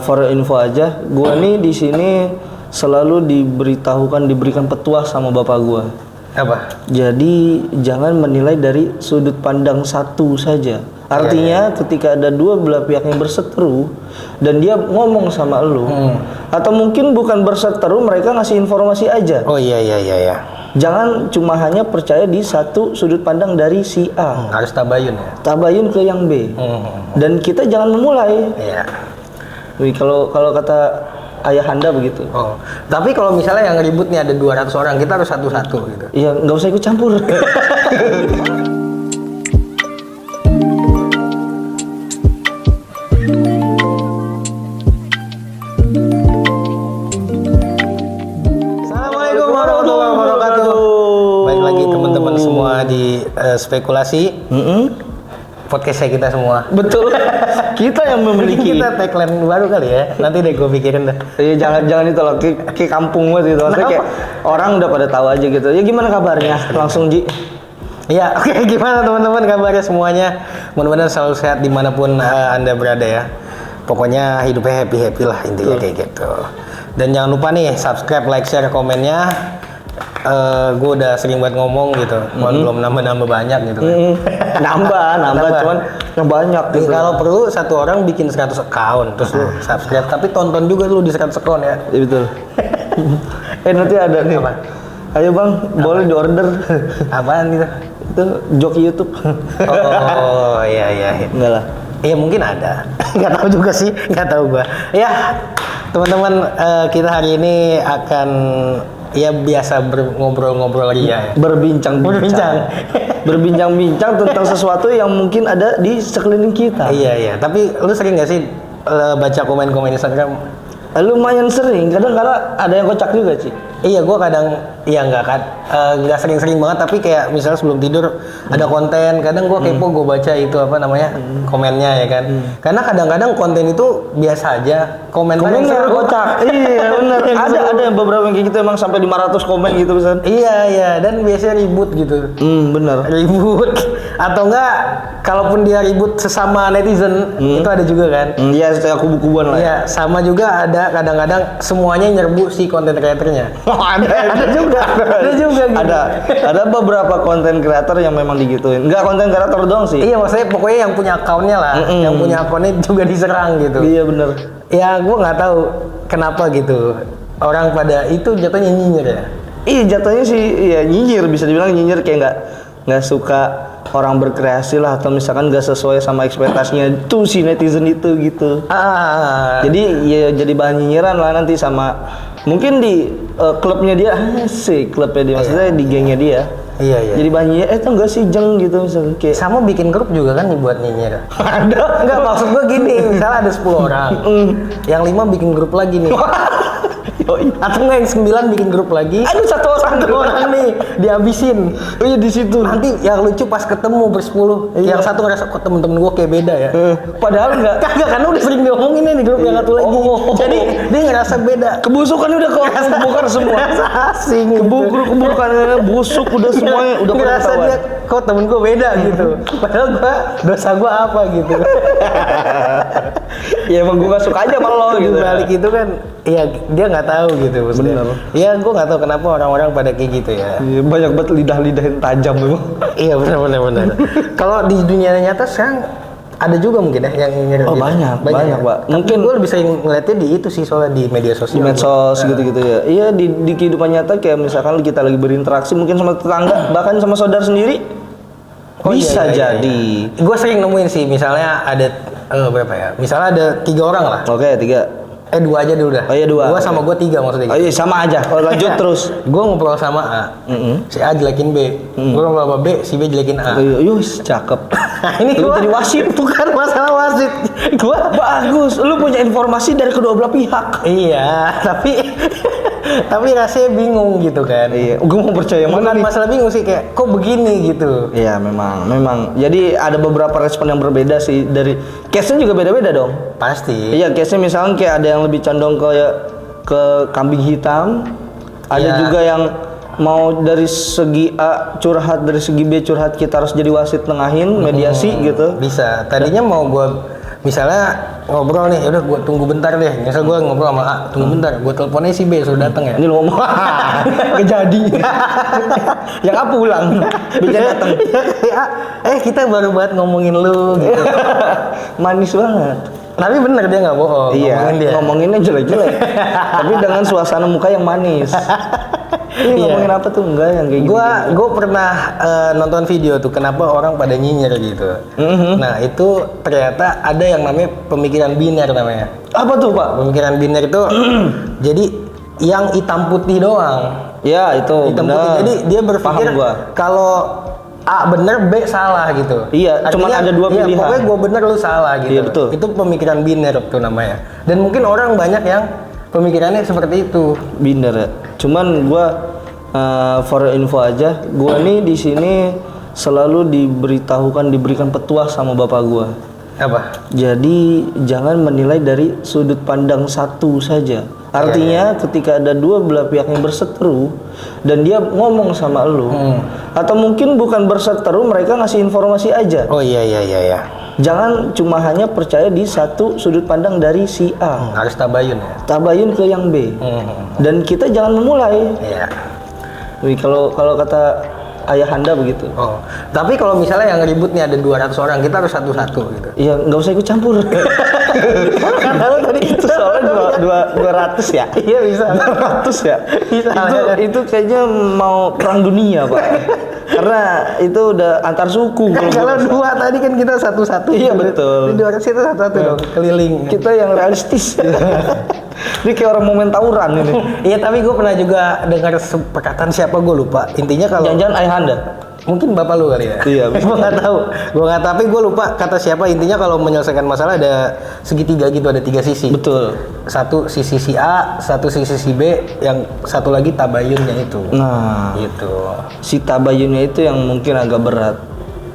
For info aja, gua nih di sini selalu diberikan petuah sama bapak gua. Apa? Jadi jangan menilai dari sudut pandang satu saja. Artinya ketika ada dua belah pihak yang berseteru dan dia ngomong sama lu, atau mungkin bukan berseteru, mereka ngasih informasi aja. Oh iya. Jangan cuma hanya percaya di satu sudut pandang dari si A. Harus tabayun ya. Tabayun ke yang B. Dan kita jangan memulai. Iya. Wih, kalau kata ayahanda begitu. Oh. Tapi kalau misalnya yang ribut nih ada 200 orang, kita harus satu-satu gitu. Iya, nggak usah ikut campur. Assalamualaikum warahmatullahi wabarakatuh. Baik lagi teman-teman semua di spekulasi. Podcastnya kita semua. Betul. Kita yang memiliki. Kita tagline baru kali ya. Nanti deh gue pikirin dah. Iya, jangan itu loh, kayak kampung banget gitu. Maksudnya kayak orang udah pada tahu aja gitu. Ya gimana kabarnya? Langsung Ji. Ya, oke. Gimana teman-teman kabarnya semuanya? Mudah-mudahan selalu sehat dimanapun Anda berada ya. Pokoknya hidupnya happy lah intinya kayak gitu. Dan jangan lupa nih subscribe, like, share, komennya. Gue udah sering banget ngomong gitu, belum nambah banyak gitu kan. nambah cuman yang banyak gitu. Kalau perlu satu orang bikin 100 account terus lu subscribe, tapi tonton juga lu di 100 account ya. Iya betul. Nanti ada nih. Apa? Ayo bang, boleh di order. Apaan gitu? Itu joki YouTube. Oh iya. Enggak lah. Iya mungkin ada. Nggak tahu juga sih, nggak tahu gua. Ya teman-teman, kita hari ini akan ya biasa ngobrol-ngobrol ria ya. Berbincang-bincang tentang sesuatu yang mungkin ada di sekeliling kita. Iya. Tapi lu sering nggak sih baca komen-komen Instagram? Lumayan sering, kadang-kadang ada yang kocak juga sih. Iya, gue kadang ya nggak sering-sering banget, tapi kayak misalnya sebelum tidur ada konten, kadang gue kepo, gue baca itu apa namanya komennya ya kan. Karena kadang-kadang konten itu biasa aja, komennya kocak. Iya benar. ada yang beberapa yang kayak gitu emang sampai 500 komen gitu misalnya. Iya, dan biasanya ribut gitu. Bener. Ribut atau enggak, kalaupun dia ribut sesama netizen itu ada juga kan. Iya, setelah kubu-kubuan lah. Iya, sama juga ada kadang-kadang semuanya nyerbu si konten kreatornya. ada juga gitu. Ada beberapa konten kreator yang memang digituin. Enggak konten kreator doang sih. Iya, maksudnya pokoknya yang punya akunnya lah, yang punya akunnya juga diserang gitu. Iya bener. Ya gue nggak tahu kenapa gitu. Orang pada itu jatuhnya nyinyir ya. Iya jatuhnya sih ya nyinyir, bisa dibilang nyinyir, kayak nggak suka orang berkreasi lah, atau misalkan nggak sesuai sama ekspektasinya tuh si netizen itu gitu. Jadi ya jadi bahan nyinyiran lah nanti sama mungkin di klubnya dia, klubnya dia maksudnya di gengnya dia. Iya. Jadi bahan nyinyir, itu enggak sih jeng gitu misalnya kayak. Sama bikin grup juga kan buat nyinyir. Ada. Enggak, maksud gue gini, misalnya ada 10 orang, yang 5 bikin grup lagi nih. Atau enggak yang 9 bikin grup lagi. Aduh, satu orang nih dihabisin. Oh iya di situ. Nanti yang lucu pas ketemu bersepuluh, yang satu ngerasa kok temen-temen gue kayak beda ya. Padahal enggak. Kagak, karena udah sering diomongin nih di grup yang satu lagi. Jadi dia ngerasa beda. Kebusukan udah kebukar semua. Asing. Kebukan busuk udah semuanya udah ngerasa dia kok temen gue beda gitu. Padahal dosa gue apa gitu. Ya emang gue gak suka aja sama lo gitu. Balik itu kan, ya dia nggak tahu gitu maksudnya. Bener. Iya, gue nggak tahu kenapa orang-orang pada kayak gitu ya. Iya, banyak banget lidah-lidah yang tajam memang. Iya benar. Kalau di dunia nyata sekarang ada juga mungkin ya yang nyinyir. Oh gitu. banyak Pak. Mungkin gue lebih sering ngeliatnya di itu sih, soalnya di media sosial. Di medsos gitu-gitu ya. Iya di kehidupan nyata kayak misalkan kita lagi berinteraksi mungkin sama tetangga, bahkan sama saudara sendiri. Bisa jadi. Gue sering nemuin sih, misalnya ada berapa ya? Misalnya ada 3 orang lah. Oke, 3. 2 aja dulu dah. Oh iya 2. Gua sama gua 3 maksudnya. Oh iya sama aja. Oh, lanjut terus. Gua ngobrol sama A. Si A jelekin B. Gua ngobrol sama B, si B jelekin A. Oh, yus, cakep. Ini lu gua jadi wasit. Bukan masalah wasit. Gua bagus. Lu punya informasi dari kedua belah pihak. Iya, tapi rasanya bingung gitu kan. Iya, gue mau percaya mana nih? Masalah bingung sih, kayak kok begini gitu. Iya, memang. Jadi ada beberapa respon yang berbeda sih, dari case-nya juga beda-beda dong. Pasti. Iya, case-nya misalnya kayak ada yang lebih condong ke kambing hitam, ada juga yang mau dari segi A curhat, dari segi B curhat, kita harus jadi wasit nengahin, mediasi gitu. Bisa. Tadinya mau gue misalnya ngobrol nih, udah gue tunggu bentar deh. Misal gue ngobrol sama A, tunggu bentar, gue teleponnya si B suruh datang ya. Ini lu ngomong kejadi. Yang A pulang, B datang. Kita baru banget ngomongin lu gitu. Manis banget. Tapi bener dia nggak bohong. Iya, ngomongin dia. ngomonginnya jelek-jelek. Tapi dengan suasana muka yang manis. Ini ngomongin apa tuh enggak yang kayak gitu. Gue pernah nonton video tuh kenapa orang pada nyinyir gitu. Nah itu ternyata ada yang namanya pemikiran biner namanya. Apa tuh Pak? Pemikiran biner itu jadi yang hitam putih doang. Ya itu Hitam benar. putih. Jadi dia berpikir Paham gua. kalau A bener, B salah gitu. Iya, cuman ada dua pilihan. Pokoknya gue bener, lu salah gitu. Iya, betul. Itu pemikiran biner tuh namanya. Dan mungkin orang banyak yang pemikirannya seperti itu. Binder ya. Cuman gua for info aja, gua nih di sini selalu diberikan petuah sama bapak gua. Apa? Jadi jangan menilai dari sudut pandang satu saja. Artinya ketika ada dua belah pihak yang berseteru dan dia ngomong sama lu, atau mungkin bukan berseteru, mereka ngasih informasi aja. Oh iya. Jangan cuma hanya percaya di satu sudut pandang dari si A. Harus tabayun ya. Tabayun ke yang B. Dan kita jangan memulai. Iya. Wih, kalau kata ayahanda begitu. Oh. Tapi kalau misalnya yang ribut nih ada 200 orang, kita harus satu-satu gitu. Iya, nggak usah ikut campur. Kata lu tadi itu soalnya 200 ya. Iya bisa. 200 ya. Bisa. Itu kayaknya mau perang dunia, Pak. Karena itu udah antar suku. Kalau dua tadi kan kita satu-satu. Iya, betul. Di 200 itu satu-satu dong, keliling. Kita yang realistis. Ini kayak orang mau main tawuran ini. Iya, tapi gue pernah juga dengar perkataan siapa gue lupa. Intinya kalau Jangan-jangan ayahanda. mungkin bapak lu kali ya. Iya, bisa. Gue nggak tahu. Tapi gue lupa kata siapa. Intinya kalau menyelesaikan masalah ada segitiga gitu, ada 3 sisi. Betul. Satu sisi si A, satu sisi si B, yang satu lagi tabayunnya itu. Nah, Gitu. si tabayunnya itu yang mungkin agak berat.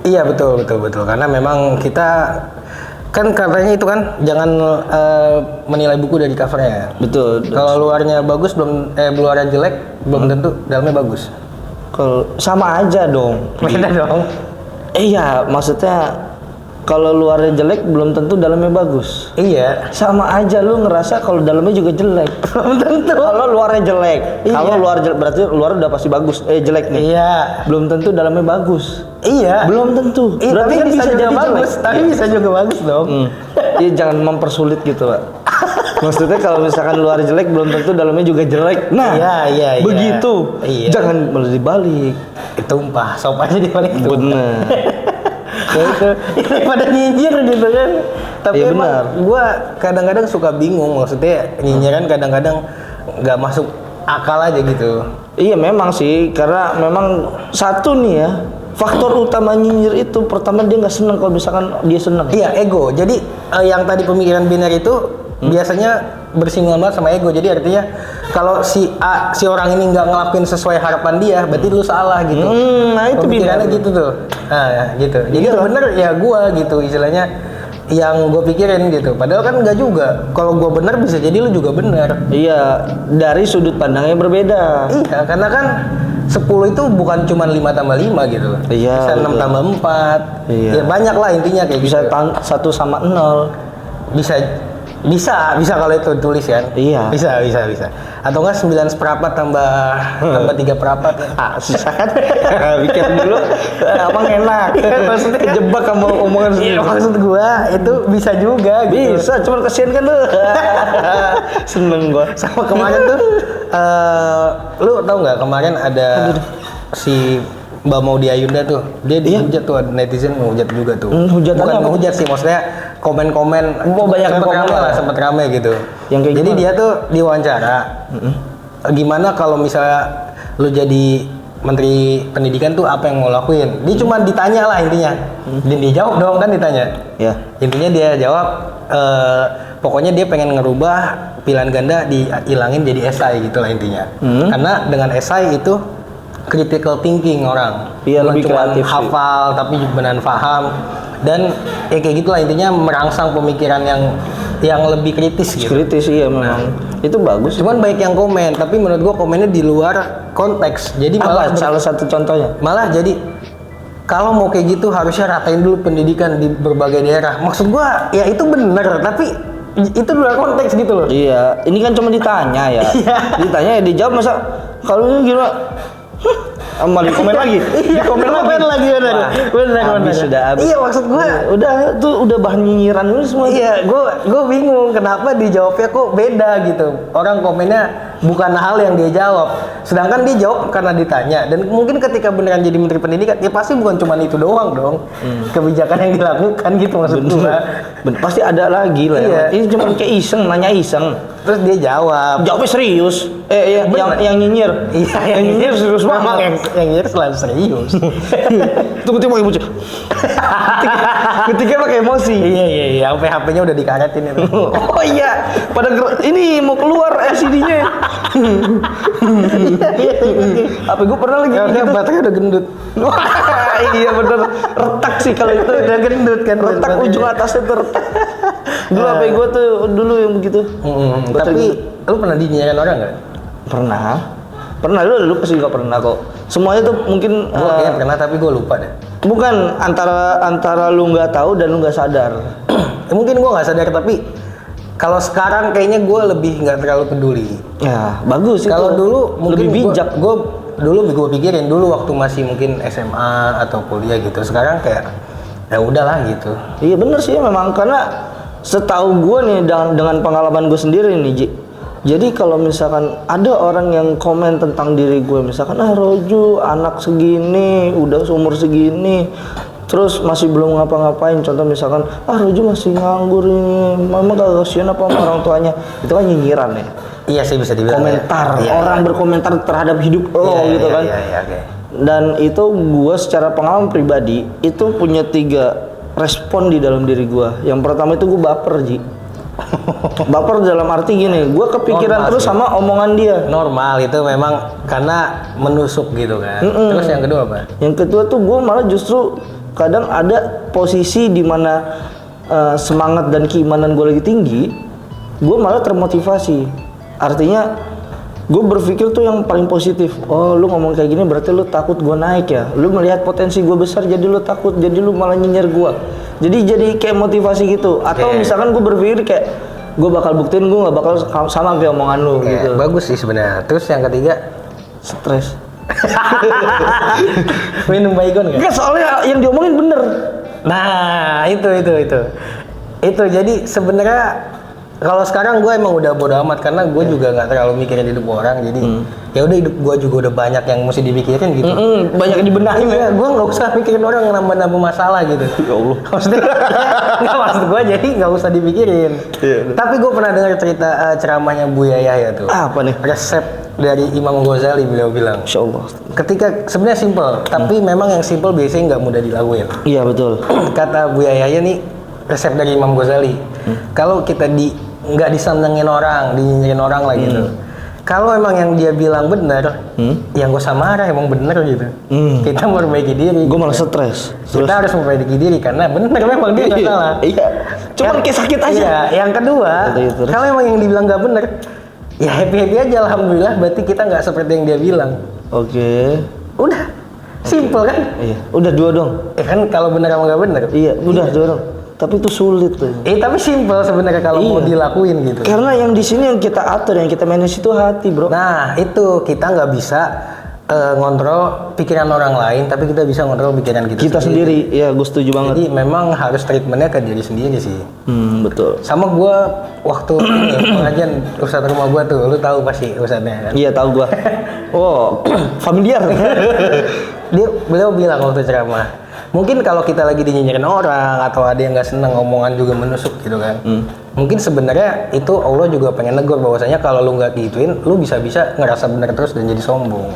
Iya betul. Karena memang kita kan katanya itu kan jangan menilai buku dari covernya. Betul. Kalau luarnya bagus luarnya jelek belum tentu dalamnya bagus. Kalau sama aja dong. Beda dong. Iya, maksudnya kalau luarnya jelek belum tentu dalamnya bagus. Iya. Sama aja lu ngerasa kalau dalamnya juga jelek. Belum tentu. Kalau luarnya jelek, Iya. kalau luar jelek berarti luar udah pasti bagus. Jelek nih. Iya. Belum tentu dalamnya bagus. Iya. Belum tentu. Iya, Berarti tapi kan bisa juga jadi bagus. jelek. Tapi bisa juga bagus dong. Iya, jangan mempersulit gitu, Pak. Maksudnya kalau misalkan luar jelek belum tentu dalamnya juga jelek. Nah, Iya. begitu. Iya. Jangan malah dibalik. Tumpah, sop aja di balik itu. Bener. Ya itu pada nyinyir gitu kan. Tapi Iya, emang benar. gua kadang-kadang suka bingung, maksudnya nyinyiran kadang-kadang nggak masuk akal aja gitu. Iya memang sih, karena memang satu nih ya, faktor utama nyinyir itu pertama dia nggak seneng kalau misalkan dia seneng. Iya, ego. Jadi yang tadi pemikiran biner itu biasanya bersinggungan banget sama ego. Jadi artinya kalau si orang ini nggak ngelakuin sesuai harapan dia, berarti lu salah gitu. Nah itu Pemikirannya biner. gitu tuh. Nah, gitu. Jadi yang bener ya gua gitu istilahnya yang gue pikirin gitu. Padahal kan nggak juga. Kalau gua bener bisa jadi lu juga bener. Iya, dari sudut pandangnya berbeda. Iya, karena kan 10 itu bukan cuma 5 tambah 5 gitu. Iya, Bisa 6 betul. tambah 4. Iya. Ya banyak lah intinya kayak Bisa gitu. 1 sama 0. Bisa kalau itu tulis kan? Iya. Bisa. Atau enggak 9 seperempat tambah 3 seperempat ya. Susah kan? Pikir dulu, abang enak. Maksudnya kan- Kejebak sama omongan Iya, sendiri. maksud gua itu bisa juga gitu. Bisa, cuman kesian kan lu. Seneng gua. Sama kemarin tuh lu tahu nggak kemarin ada si Mbak Maudy Ayunda tuh, dia dihujat tuh, ada netizen ngehujat juga tuh. Hujatannya Bukan apa? ngehujat sih, maksudnya komen-komen. Oh, banyak sempet komen rame lah. lah, sempet rame gitu. Yang kayak Jadi gimana? dia tuh diwawancara, gimana kalau misalnya lu jadi Menteri Pendidikan tuh apa yang mau lakuin? Dia cuma ditanya lah intinya, dan dia jawab dong kan ditanya. Ya. Intinya dia jawab, pokoknya dia pengen ngerubah pilihan ganda dihilangin jadi esai gitu lah intinya. Karena dengan esai itu critical thinking orang. Iya, Bukan lebih cuma kreatif sih. hafal tapi benar paham. Dan ya kayak gitulah intinya merangsang pemikiran yang lebih kritis gitu. Kritis iya memang. Itu bagus. Cuman baik yang komen, tapi menurut gua komennya di luar konteks. Jadi Apa malah salah satu contohnya? malah jadi kalau mau kayak gitu harusnya ratain dulu pendidikan di berbagai daerah. Maksud gua ya itu bener, tapi itu luar konteks gitu loh. Iya, ini kan cuma ditanya ya. Ditanya ya dijawab, masa kalau ini gimana? Malah komen lagi. Iya, komen lagi benar. Habis sudah habis. Iya, maksud gua udah tuh udah bahan nyinyiran dulu semua. iya, gua bingung kenapa dijawabnya kok beda gitu. Orang komennya bukan hal yang dia jawab. Sedangkan dia jawab karena ditanya, dan mungkin ketika beneran jadi Menteri Pendidikan, ya pasti bukan cuma itu doang dong. Kebijakan yang dilakukan gitu maksud gua. Pasti ada lagi lah. Iya. Ini cuma kayak iseng, nanya iseng. Terus dia jawab. Jawabnya serius. Yang Bener. yang nyinyir. Iya, yang nyinyir serius memang banget. yang nyinyir selalu serius. Tunggu pakai emosi. Ketika pakai emosi. Iya, sampai HP-nya udah dikaretin itu. Oh iya, ini mau keluar LCD-nya. Apa gue pernah lagi Karena gitu. baterainya udah gendut. Wah, iya bener, retak sih kalau itu. Udah gendut kan. Retak baterainya. ujung atasnya tuh retak. Dulu HP gue tuh dulu yang begitu. Tapi lu pernah dinyinyirin orang nggak? Pernah lu pasti nggak pernah kok. Semuanya tuh mungkin Gue kayaknya pernah, tapi gue lupa deh. bukan antara lu nggak tahu dan lu nggak sadar. Mungkin gue nggak sadar, tapi kalau sekarang kayaknya gue lebih nggak terlalu peduli. Ya bagus itu. Kalau dulu mungkin lebih bijak. gue pikirin dulu waktu masih mungkin SMA atau kuliah gitu. Sekarang kayak ya udahlah gitu. Iya bener sih memang, karena setahu gue nih dengan pengalaman gue sendiri nih Ji. Jadi kalau misalkan ada orang yang komen tentang diri gue, misalkan Roju anak segini, udah seumur segini, terus masih belum ngapa-ngapain, contoh misalkan Roju masih nganggur ini, mama gak kasihan apa sama orang tuanya, itu kan nyinyiran ya. Iya sih bisa dibilang. Komentar, ya. orang berkomentar terhadap hidup lo Iya, gitu iya, kan. Iya, oke. Dan itu gue secara pengalaman pribadi itu punya 3 respon di dalam diri gue. Yang pertama itu gue baper Ji. Baper dalam arti gini, gue kepikiran Normal terus sih. sama omongan dia. Normal itu memang karena menusuk gitu kan. Terus yang kedua apa? Yang kedua tuh gue malah justru kadang ada posisi di mana semangat dan keimanan gue lagi tinggi, gue malah termotivasi. Artinya gue berpikir tuh yang paling positif. Oh lu ngomong kayak gini berarti lu takut gue naik ya. Lu melihat potensi gue besar jadi lu takut, jadi lu malah nyinyir gue. Jadi kayak motivasi gitu. Atau misalkan gue berpikir kayak gue bakal buktiin gue nggak bakal sama kayak omongan lu gitu. Bagus sih sebenarnya. Terus yang ketiga, Stres. minum baygon nggak? Enggak, soalnya yang diomongin bener. Nah, itu. Itu jadi sebenarnya kalau sekarang gue emang udah bodo amat karena gue juga nggak terlalu mikirin hidup orang. Jadi ya udah, hidup gue juga udah banyak yang mesti dipikirin gitu. Banyak yang dibenahin ya. Iya, gue nggak usah mikirin orang nambah-nambah masalah gitu. Ya Allah. Maksudnya nggak, maksud gue jadi nggak usah dipikirin. Iya. Tapi gue pernah dengar cerita ceramahnya Buya Yahya tuh. Apa nih? Resep dari Imam Ghazali, beliau bilang. Insya Allah. Ketika sebenarnya simple, tapi memang yang simple biasanya nggak mudah dilakuin. Iya betul. Kata Buya Yahya nih, resep dari Imam Ghazali. Kalau kita nggak disandangin orang, dinyinyirin orang lah gitu. Kalau emang yang dia bilang benar, yang gak usah marah, emang benar gitu. Kita memperbaiki diri. Gue malah stres. Kita harus memperbaiki diri karena benar memang dia nggak salah. Iya. Cuman kayak sakit aja. Iya. Yang kedua, Terus? kalau emang yang dibilang nggak benar, ya happy aja, alhamdulillah. Berarti kita nggak seperti yang dia bilang. Oke. Udah, simple kan? Iya. Udah 2 dong. Kan kalau benar sama nggak benar. Iya. Udah 2 dong. Tapi itu sulit tuh. Tapi simple sebenarnya kalau mau dilakuin gitu. Karena yang di sini yang kita atur, yang kita manage itu hati, bro. Nah, itu kita nggak bisa ngontrol pikiran orang lain, tapi kita bisa ngontrol pikiran kita sendiri. Iya, gue setuju banget. Jadi memang harus treatmentnya ke diri sendiri sih. Betul. Sama gue waktu ini pengajian ustadz rumah gue tuh, lu tahu pasti ustadznya kan? Iya, tahu gua. Oh, familiar. Beliau bilang waktu ceramah, mungkin kalau kita lagi dinyinyirin orang atau ada yang nggak seneng, omongan juga menusuk gitu kan. Mungkin sebenarnya itu Allah juga pengen negur bahwasanya kalau lu nggak gituin, lu bisa-bisa ngerasa benar terus dan jadi sombong.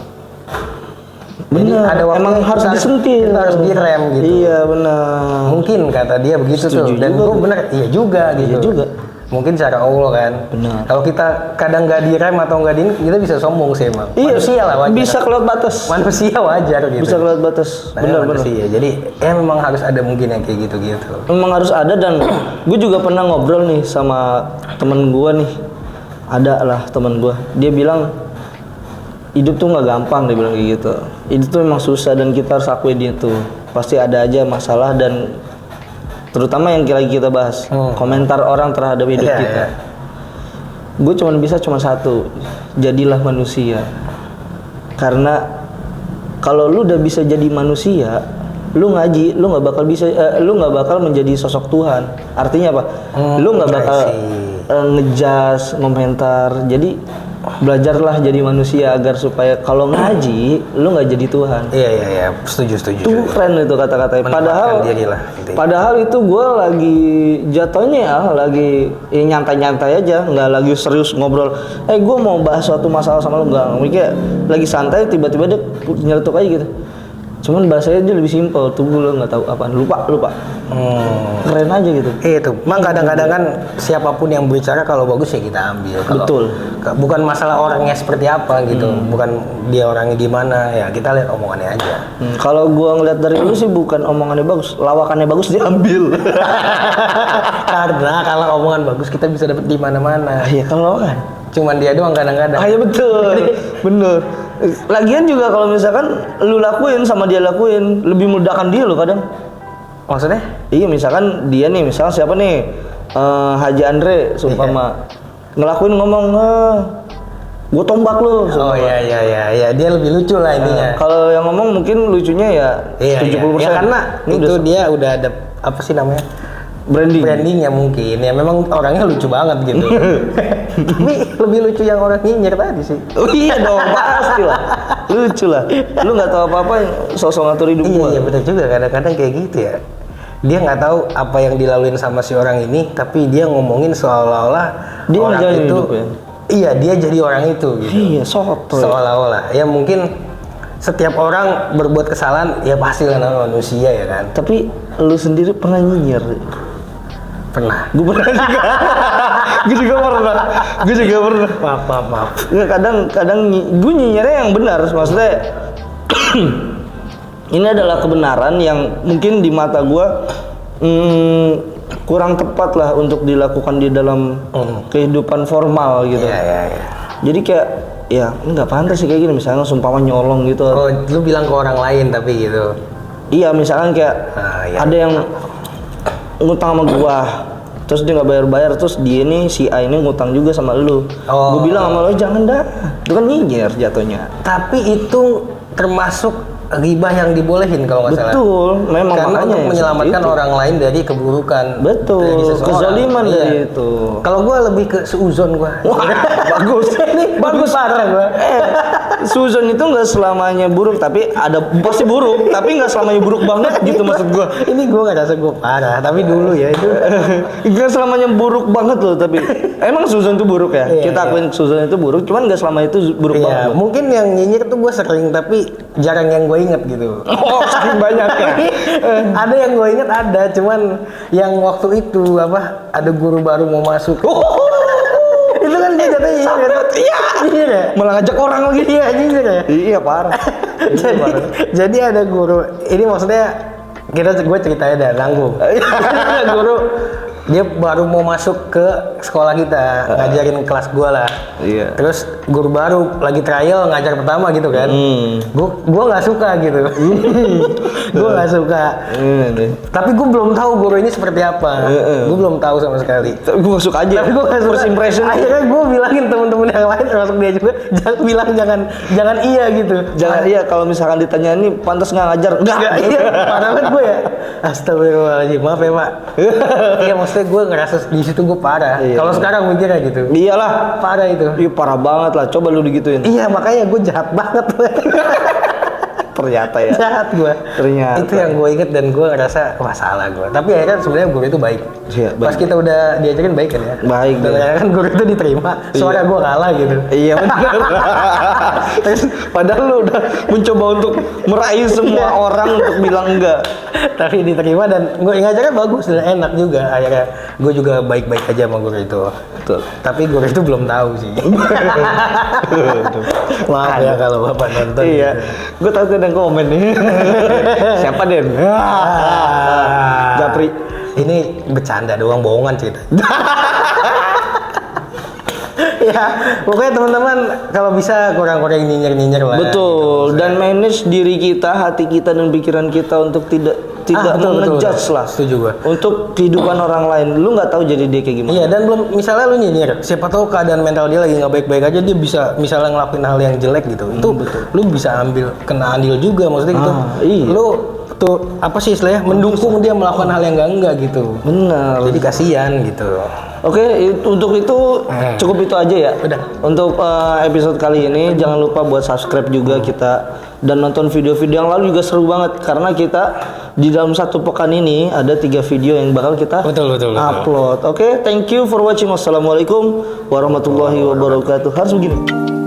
Jadi Bener. ada waktu Emang harus disentil. kita harus direm gitu. Iya, benar. Mungkin kata dia begitu Setuju tuh, dan juga gue tuh. bener, iya juga gitu. Iya juga. Mungkin cara Allah kan. Benar. Kalau kita kadang nggak direm atau nggak kita bisa sombong sih emang. Iya, Manusia lah wajar. bisa kelewat batas. Manusia wajar gitu. Bisa kelewat batas. Nah, Benar, benar. manusia. Jadi ya memang harus ada mungkin yang kayak gitu-gitu. Memang harus ada, dan gue juga pernah ngobrol nih sama temen gue nih. Ada lah temen gue. Dia bilang hidup tuh nggak gampang, dia bilang kayak gitu. Hidup tuh memang susah dan kita harus akuin itu. pasti ada aja masalah, dan terutama yang lagi kita bahas, komentar orang terhadap hidup kita. Gue cuma satu, jadilah manusia. Karena kalau lu udah bisa jadi manusia, lu ngaji, lu nggak bakal menjadi sosok Tuhan. Artinya apa? Lu nggak bakal ngejas, komentar. Jadi belajarlah jadi manusia agar supaya kalau ngaji lu nggak jadi Tuhan. Iya, setuju. Itu keren itu kata-katanya. Padahal itu gue lagi jatuhnya ya, lagi nyantai-nyantai aja, nggak lagi serius ngobrol. Gue mau bahas suatu masalah sama lu, nggak. Kayak lagi santai, tiba-tiba dia nyeletuk aja gitu. Cuman bahasanya dia lebih simpel, tuh gue nggak tahu apaan, lupa. Keren aja gitu. Itu, emang kadang-kadang kan siapapun yang berbicara kalau bagus ya kita ambil. Betul. Bukan masalah orangnya seperti apa gitu, bukan dia orangnya gimana, ya kita lihat omongannya aja. Kalau gue ngeliat dari lu sih bukan omongannya bagus, lawakannya bagus diambil. Karena kalau omongan bagus kita bisa dapet di mana-mana. Iya kalau kan. Cuman dia doang kadang-kadang. Iya betul, bener. Lagian juga kalau misalkan lu lakuin sama dia lakuin, lebih mudahkan dia lo kadang. Maksudnya? Iya, misalkan dia nih, misalkan siapa nih, Haji Andre, sumpama ngelakuin ngomong, gue tombak lu. Oh iya, dia lebih lucu lah intinya. Kalau yang ngomong mungkin lucunya ya 70%. Ya karena itu dia udah ada apa sih namanya? Brandingnya mungkin ya, memang orangnya lucu banget gitu. Tapi lebih lucu yang orang nyinyir tadi sih. Oh iya dong, pasti lah. Lucu lah. Lu nggak tahu apa-apa, sosok ngatur hidup gua. Iya betul juga, kadang-kadang kayak gitu ya. Dia nggak tahu apa yang dilaluin sama si orang ini, tapi dia ngomongin seolah-olah dia orang itu hidupnya. Iya, dia jadi orang itu gitu. Iya, sotoy. Seolah-olah ya mungkin setiap orang berbuat kesalahan ya pastilah manusia ya kan. Tapi lu sendiri pernah nyinyir? Pernah. Gue pernah juga. Gue juga pernah. Maaf. Nggak, kadang gue nyinyirnya yang benar, maksudnya ini adalah kebenaran yang mungkin di mata gue kurang tepat lah untuk dilakukan di dalam kehidupan formal gitu. Iya. Jadi kayak ya nggak pantas sih kayak gini, misalnya sumpah nyolong gitu. Oh, lu bilang ke orang lain tapi gitu. Iya, misalkan kayak ada yang ngutang sama gua, terus dia nggak bayar, terus dia nih si A ini ngutang juga sama lu. Gua bilang sama lu jangan dah, itu kan nyinyir jatuhnya. Tapi itu termasuk ghibah yang dibolehin kalau nggak salah. Betul, memang karena makanya untuk menyelamatkan orang lain dari keburukan. Betul, kezaliman dari itu. Kalau gua lebih ke seuzon gua. Wah, bagus. Ini bagus parah gua. Suzon itu nggak selamanya buruk, tapi ada pasti buruk, tapi nggak selamanya buruk banget gitu maksud gua. Ini gua nggak rasa gua parah, tapi dulu ya itu nggak selamanya buruk banget loh, tapi emang Suzon itu buruk ya. Kita akuin Suzon itu buruk, cuman nggak selama itu buruk banget. Mungkin yang nyinyir tuh gua sering, tapi jarang yang gua inget gitu. Oh, saking banyak ya. Ada yang gua inget ada, cuman yang waktu itu apa? Ada guru baru mau masuk. Itu kan dia jatuhnya iya. Malah ngajak orang lagi. Iya, anjir ya. Iya, parah. Jadi ada guru, ini maksudnya gue ceritanya dah nanggung. Ada guru, dia baru mau masuk ke sekolah kita, ngajarin kelas gue lah. Iya. Terus guru baru lagi trial ngajar pertama gitu kan. Gue nggak suka gitu. Gue nggak suka. Tapi gue belum tahu guru ini seperti apa. Gue belum tahu sama sekali. Tapi gue masuk aja. Tapi gue nggak suka. First impression. Akhirnya gue bilangin temen-temen yang lain termasuk dia juga, jangan iya gitu. Jangan iya, kalau misalkan ditanya ini pantas nggak ngajar. Enggak, iya, parah banget gue ya. Astagfirullahaladzim, maaf ya Pak. Iya, maksudnya gue ngerasa di situ gue parah. Kalau sekarang mikirnya gitu. Iyalah, parah itu. Iya, parah banget lah. Coba lu digituin. Iya, makanya gue jahat banget. Ternyata ya. Jahat gue. Ternyata. Itu yang gue inget dan gue ngerasa wah salah gue. Tapi akhirnya sebenarnya guru itu baik. Iya, pas kita udah diajarin baik kan ya. Baik. Dan akhirnya kan guru itu diterima. Suara gue kalah gitu. Iya benar. Padahal lu udah mencoba untuk meraih semua orang untuk bilang enggak. Tapi diterima dan gue ngajarnya bagus dan enak juga. Akhirnya gue juga baik-baik aja sama guru itu. Betul. Tapi guru itu belum tahu sih. Maaf ya kalau bapak nonton. Iya. Gue tahu ada yang komen nih. Siapa Den? Japri. Ini bercanda doang, bohongan cerita. Ya, pokoknya teman-teman kalau bisa kurang-kurang nyinyir-nyinyir lah. Betul, dan manage diri kita, hati kita dan pikiran kita untuk tidak ngejudge lah. Setuju gua. Untuk kehidupan orang lain, lu nggak tahu jadi dia kayak gimana. Iya, dan belum misalnya lu nyinyir, siapa tahu keadaan mental dia lagi nggak baik-baik aja, dia bisa misalnya ngelakuin hal yang jelek gitu. Itu betul. lu bisa ambil kena andil juga, maksudnya gitu. Iya. Lu tuh apa sih istilahnya mendukung dia melakukan hal yang enggak gitu. Benar. Jadi kasihan gitu. Oke, untuk itu cukup itu aja ya. Udah. Untuk episode kali ini jangan lupa buat subscribe juga kita dan nonton video-video yang lalu juga seru banget karena kita di dalam satu pekan ini ada 3 video yang bakal kita Betul. upload. Oke, thank you for watching. Wassalamualaikum warahmatullahi wabarakatuh. Harus begini.